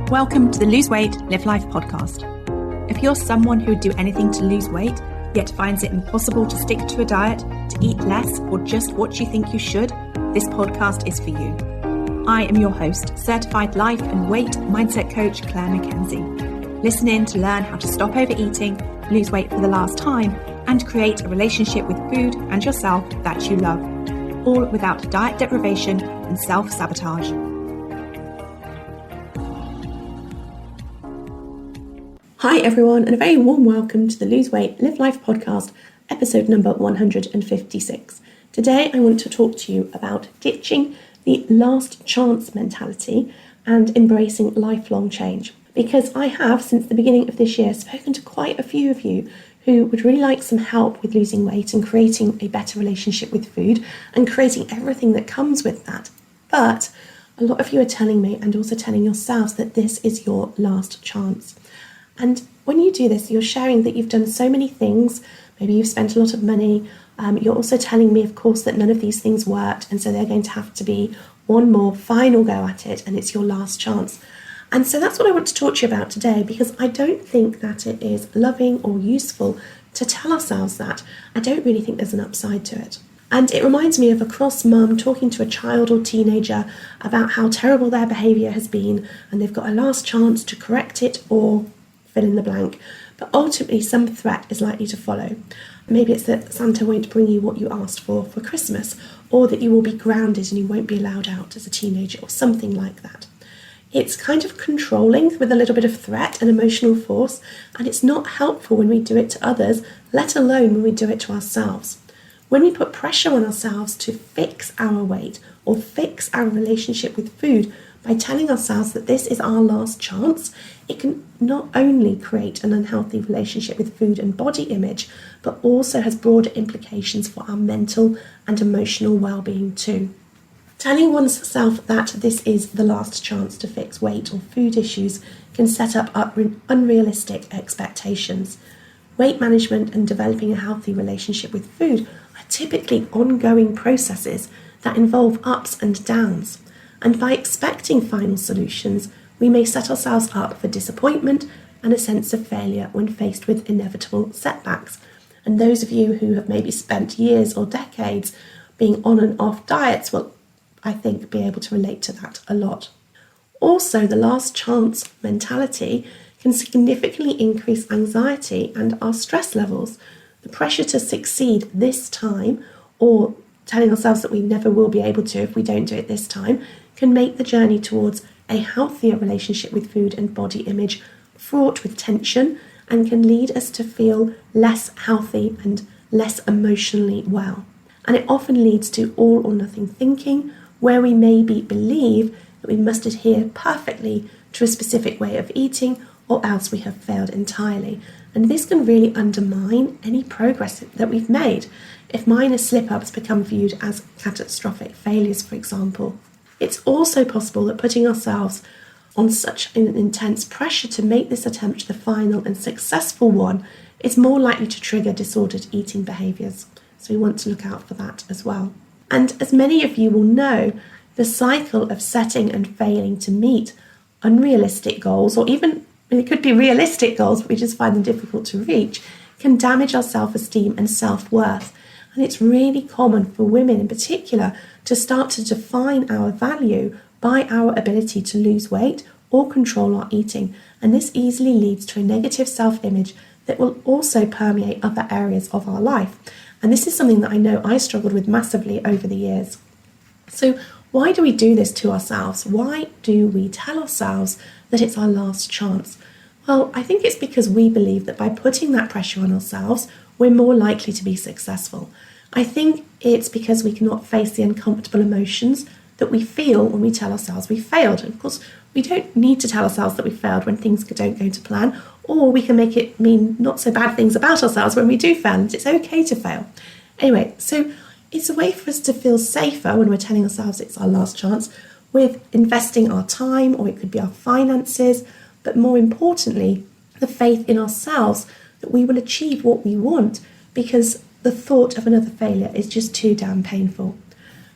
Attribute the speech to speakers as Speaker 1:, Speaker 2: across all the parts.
Speaker 1: Welcome to the Lose Weight, Live Life podcast. If you're someone who would do anything to lose weight, yet finds it impossible to stick to a diet, to eat less, or just what you think you should, this podcast is for you. I am your host, certified life and weight mindset coach, Clair MACKENZIE. Listen in to learn how to stop overeating, lose weight for the last time, and create a relationship with food and yourself that you love, all without diet deprivation and self-sabotage. Hi everyone, and a very warm welcome to the Lose Weight, Live Life podcast, episode number 156. Today I want to talk to you about ditching the last chance mentality and embracing lifelong change. Because I have, since the beginning of this year, spoken to quite a few of you who would really like some help with losing weight and creating a better relationship with food and creating everything that comes with that. But a lot of you are telling me, and also telling yourselves, that this is your last chance. And when you do this, you're sharing that you've done so many things. Maybe you've spent a lot of money. You're also telling me, of course, that none of these things worked, and so they're going to have to be one more final go at it, and it's your last chance. And so that's what I want to talk to you about today, because I don't think that it is loving or useful to tell ourselves that. I don't really think there's an upside to it. And it reminds me of a cross mum talking to a child or teenager about how terrible their behaviour has been, and they've got a last chance to correct it or fill in the blank. But ultimately some threat is likely to follow. Maybe it's that Santa won't bring you what you asked for Christmas, or that you will be grounded and you won't be allowed out as a teenager, or something like that. It's kind of controlling with a little bit of threat and emotional force, and it's not helpful when we do it to others, let alone when we do it to ourselves. When we put pressure on ourselves to fix our weight or fix our relationship with food by telling ourselves that this is our last chance, it can not only create an unhealthy relationship with food and body image, but also has broader implications for our mental and emotional well-being too. Telling oneself that this is the last chance to fix weight or food issues can set up unrealistic expectations. Weight management and developing a healthy relationship with food are typically ongoing processes that involve ups and downs. And by expecting final solutions, we may set ourselves up for disappointment and a sense of failure when faced with inevitable setbacks. And those of you who have maybe spent years or decades being on and off diets will, I think, be able to relate to that a lot. Also, the last chance mentality can significantly increase anxiety and our stress levels. The pressure to succeed this time, or telling ourselves that we never will be able to if we don't do it this time, can make the journey towards a healthier relationship with food and body image fraught with tension, and can lead us to feel less healthy and less emotionally well. And it often leads to all or nothing thinking, where we maybe believe that we must adhere perfectly to a specific way of eating, or else we have failed entirely. And this can really undermine any progress that we've made. If minor slip-ups become viewed as catastrophic failures, for example. It's also possible that putting ourselves on such an intense pressure to make this attempt the final and successful one is more likely to trigger disordered eating behaviours. So we want to look out for that as well. And as many of you will know, the cycle of setting and failing to meet unrealistic goals, or even it could be realistic goals, but we just find them difficult to reach, can damage our self-esteem and self-worth. And it's really common for women in particular to start to define our value by our ability to lose weight or control our eating. And this easily leads to a negative self-image that will also permeate other areas of our life. And this is something that I know I struggled with massively over the years. So why do we do this to ourselves? Why do we tell ourselves that it's our last chance? Well, I think it's because we believe that by putting that pressure on ourselves, we're more likely to be successful. I think it's because we cannot face the uncomfortable emotions that we feel when we tell ourselves we failed. And of course, we don't need to tell ourselves that we failed when things don't go to plan, or we can make it mean not so bad things about ourselves when we do fail, and it's okay to fail. Anyway, so it's a way for us to feel safer when we're telling ourselves it's our last chance with investing our time, or it could be our finances, but more importantly, the faith in ourselves that we will achieve what we want, because the thought of another failure is just too damn painful.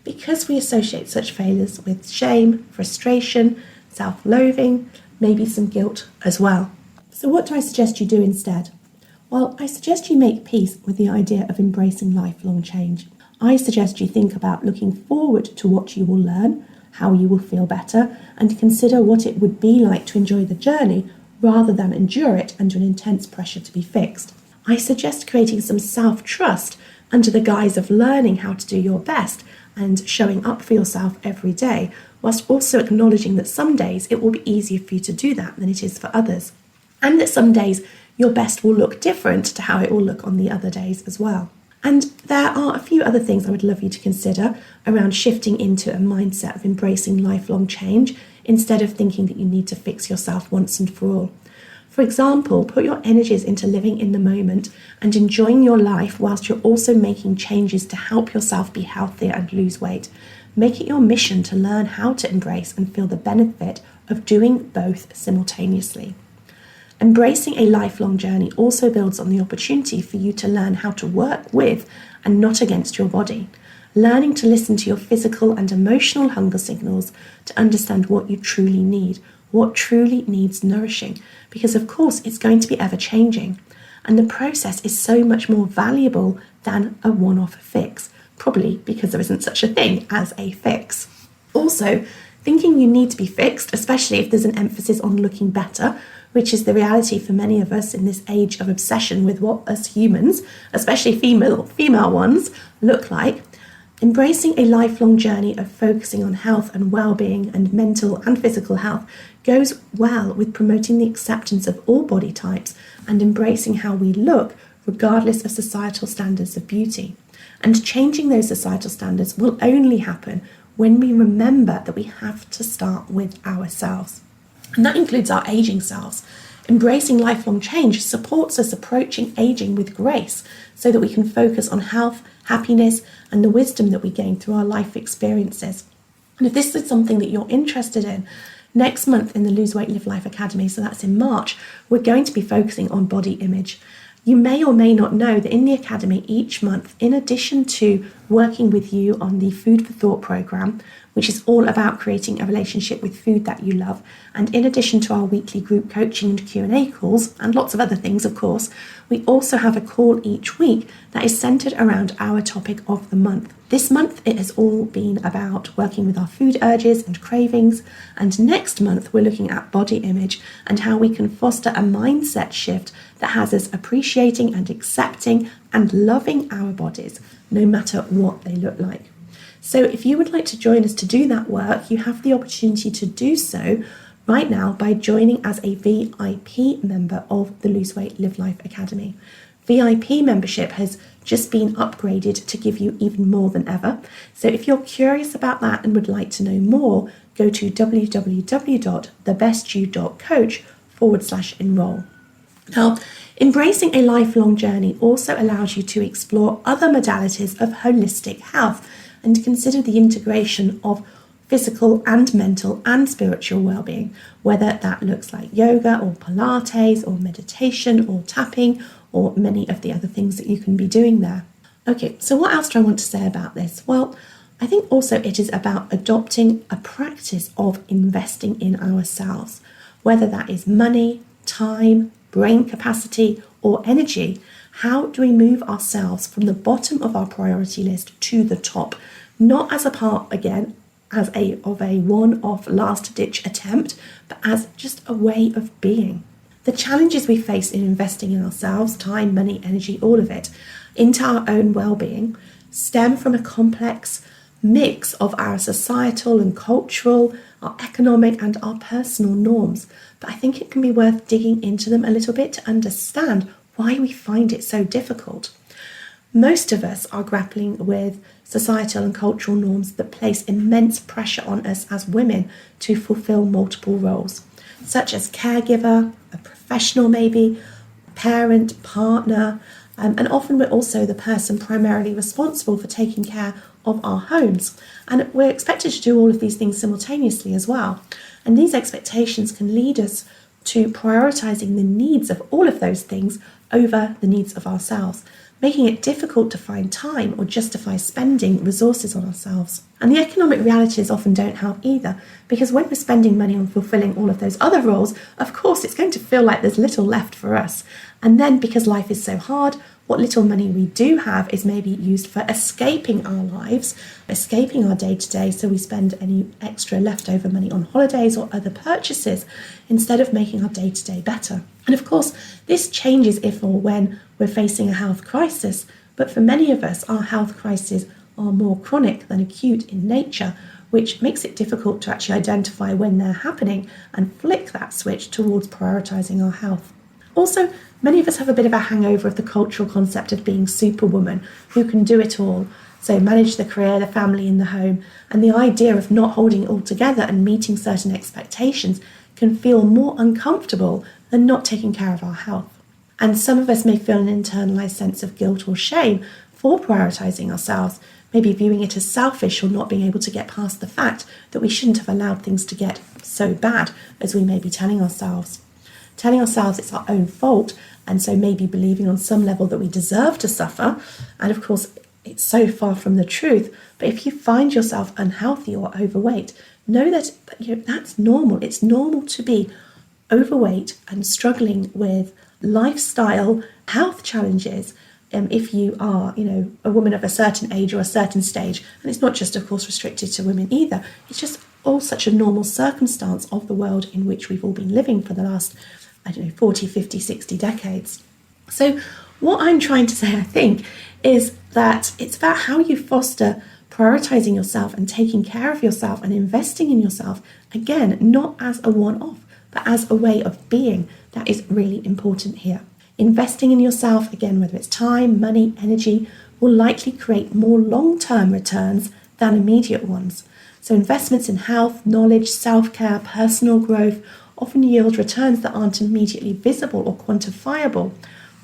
Speaker 1: Because we associate such failures with shame, frustration, self-loathing, maybe some guilt as well. So what do I suggest you do instead? Well, I suggest you make peace with the idea of embracing lifelong change. I suggest you think about looking forward to what you will learn, how you will feel better, and consider what it would be like to enjoy the journey rather than endure it under an intense pressure to be fixed. I suggest creating some self-trust under the guise of learning how to do your best and showing up for yourself every day, whilst also acknowledging that some days it will be easier for you to do that than it is for others, and that some days your best will look different to how it will look on the other days as well. And there are a few other things I would love you to consider around shifting into a mindset of embracing lifelong change instead of thinking that you need to fix yourself once and for all. For example, put your energies into living in the moment and enjoying your life whilst you're also making changes to help yourself be healthier and lose weight. Make it your mission to learn how to embrace and feel the benefit of doing both simultaneously. Embracing a lifelong journey also builds on the opportunity for you to learn how to work with and not against your body. Learning to listen to your physical and emotional hunger signals to understand what you truly need, what truly needs nourishing, because of course it's going to be ever changing. And the process is so much more valuable than a one-off fix, probably because there isn't such a thing as a fix. Also, thinking you need to be fixed, especially if there's an emphasis on looking better, which is the reality for many of us in this age of obsession with what us humans, especially female ones, look like. Embracing a lifelong journey of focusing on health and well-being and mental and physical health goes well with promoting the acceptance of all body types and embracing how we look regardless of societal standards of beauty. And changing those societal standards will only happen when we remember that we have to start with ourselves. And that includes our aging selves. Embracing lifelong change supports us approaching aging with grace so that we can focus on health, happiness, and the wisdom that we gain through our life experiences. And if this is something that you're interested in, next month in the Lose Weight, Live Life Academy, so that's in March, we're going to be focusing on body image. You may or may not know that in the Academy each month, in addition to working with you on the Food for Thought programme, which is all about creating a relationship with food that you love, and in addition to our weekly group coaching and Q&A calls, and lots of other things of course, we also have a call each week that is centred around our topic of the month. This month it has all been about working with our food urges and cravings, and next month we're looking at body image and how we can foster a mindset shift that has us appreciating and accepting and loving our bodies, no matter what they look like. So if you would like to join us to do that work, you have the opportunity to do so right now by joining as a VIP member of the Lose Weight, Live Life Academy. VIP membership has just been upgraded to give you even more than ever. So if you're curious about that and would like to know more, go to www.thebestyou.coach/enroll. Now, embracing a lifelong journey also allows you to explore other modalities of holistic health and consider the integration of physical and mental and spiritual well-being, whether that looks like yoga or Pilates or meditation or tapping or many of the other things that you can be doing there. Okay, so what else do I want to say about this? Well, I think also it is about adopting a practice of investing in ourselves, whether that is money, time, brain capacity or energy. How do we move ourselves from the bottom of our priority list to the top? Not as a part, again, of a one-off last-ditch attempt, but as just a way of being. The challenges we face in investing in ourselves, time, money, energy, all of it, into our own well-being, stem from a complex mix of our societal and cultural, our economic and our personal norms. But I think it can be worth digging into them a little bit to understand why we find it so difficult. Most of us are grappling with societal and cultural norms that place immense pressure on us as women to fulfill multiple roles, such as caregiver, a professional maybe, parent, partner, and often we're also the person primarily responsible for taking care of our homes. And we're expected to do all of these things simultaneously as well. And these expectations can lead us to prioritising the needs of all of those things over the needs of ourselves. making it difficult to find time or justify spending resources on ourselves. And the economic realities often don't help either, because when we're spending money on fulfilling all of those other roles, of course it's going to feel like there's little left for us. And then because life is so hard, what little money we do have is maybe used for escaping our lives, escaping our day-to-day, so we spend any extra leftover money on holidays or other purchases instead of making our day-to-day better. And of course, this changes if or when we're facing a health crisis, but for many of us, our health crises are more chronic than acute in nature, which makes it difficult to actually identify when they're happening and flick that switch towards prioritising our health. Also, many of us have a bit of a hangover of the cultural concept of being superwoman, who can do it all, so manage the career, the family and the home, and the idea of not holding it all together and meeting certain expectations can feel more uncomfortable than not taking care of our health. And some of us may feel an internalised sense of guilt or shame for prioritising ourselves, maybe viewing it as selfish or not being able to get past the fact that we shouldn't have allowed things to get so bad as we may be telling ourselves. Telling ourselves it's our own fault, and so maybe believing on some level that we deserve to suffer. And of course, it's so far from the truth. But if you find yourself unhealthy or overweight, know that that's normal. It's normal to be overweight and struggling with lifestyle health challenges if you are, a woman of a certain age or a certain stage. And it's not just, of course, restricted to women either. It's just all such a normal circumstance of the world in which we've all been living for the last 40, 50, 60 decades. So what I'm trying to say, I think, is that it's about how you foster prioritising yourself and taking care of yourself and investing in yourself, again, not as a one-off, but as a way of being. That is really important here. Investing in yourself, again, whether it's time, money, energy, will likely create more long-term returns than immediate ones. So investments in health, knowledge, self-care, personal growth often yield returns that aren't immediately visible or quantifiable,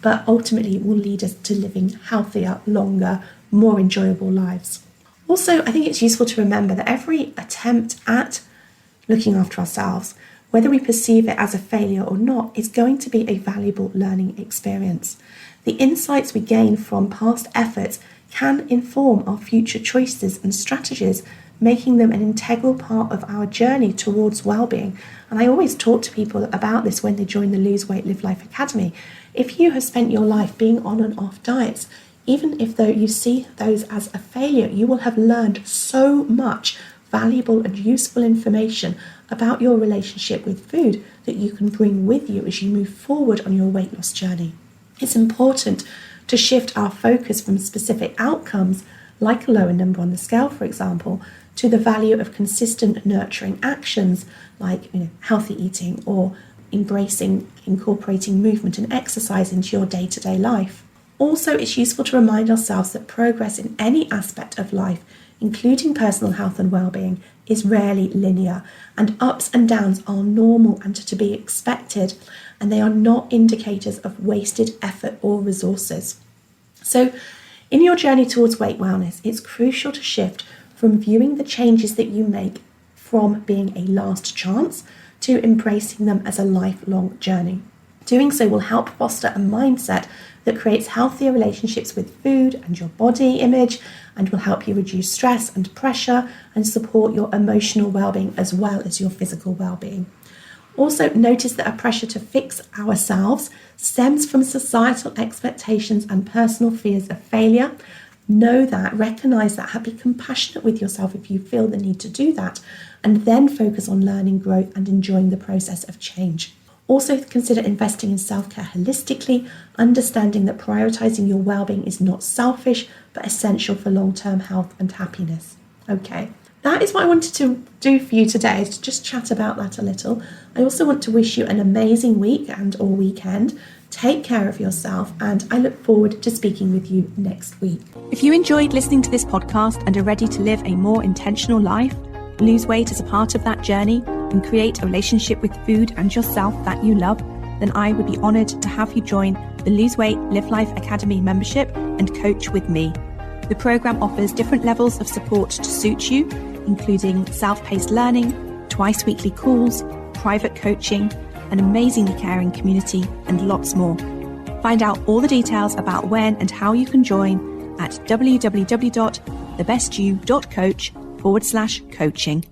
Speaker 1: but ultimately will lead us to living healthier, longer, more enjoyable lives. Also, I think it's useful to remember that every attempt at looking after ourselves, whether we perceive it as a failure or not, is going to be a valuable learning experience. The insights we gain from past efforts can inform our future choices and strategies, making them an integral part of our journey towards well-being. And I always talk to people about this when they join the Lose Weight, Live Life Academy. If you have spent your life being on and off diets, even if though you see those as a failure, you will have learned so much valuable and useful information about your relationship with food that you can bring with you as you move forward on your weight loss journey. It's important to shift our focus from specific outcomes, like a lower number on the scale, for example, to the value of consistent nurturing actions like healthy eating or incorporating movement and exercise into your day-to-day life. Also, it's useful to remind ourselves that progress in any aspect of life, including personal health and well-being, is rarely linear, and ups and downs are normal and to be expected, and they are not indicators of wasted effort or resources. So, in your journey towards weight wellness, it's crucial to shift from viewing the changes that you make from being a last chance to embracing them as a lifelong journey. Doing so will help foster a mindset that creates healthier relationships with food and your body image, and will help you reduce stress and pressure and support your emotional well-being as well as your physical well-being. Also, notice that a pressure to fix ourselves stems from societal expectations and personal fears of failure. Know that, recognize that, be compassionate with yourself if you feel the need to do that, and then focus on learning, growth, and enjoying the process of change. Also, consider investing in self-care holistically, understanding that prioritizing your well-being is not selfish, but essential for long-term health and happiness. Okay, that is what I wanted to do for you today, is to just chat about that a little. I also want to wish you an amazing week and or weekend. Take care of yourself, and I look forward to speaking with you next week.
Speaker 2: If you enjoyed listening to this podcast and are ready to live a more intentional life, lose weight as a part of that journey, and create a relationship with food and yourself that you love, then I would be honoured to have you join the Lose Weight, Live Life Academy membership and coach with me. The programme offers different levels of support to suit you, including self-paced learning, twice weekly calls, private coaching, an amazingly caring community, and lots more. Find out all the details about when and how you can join at www.thebestyou.coach/coaching.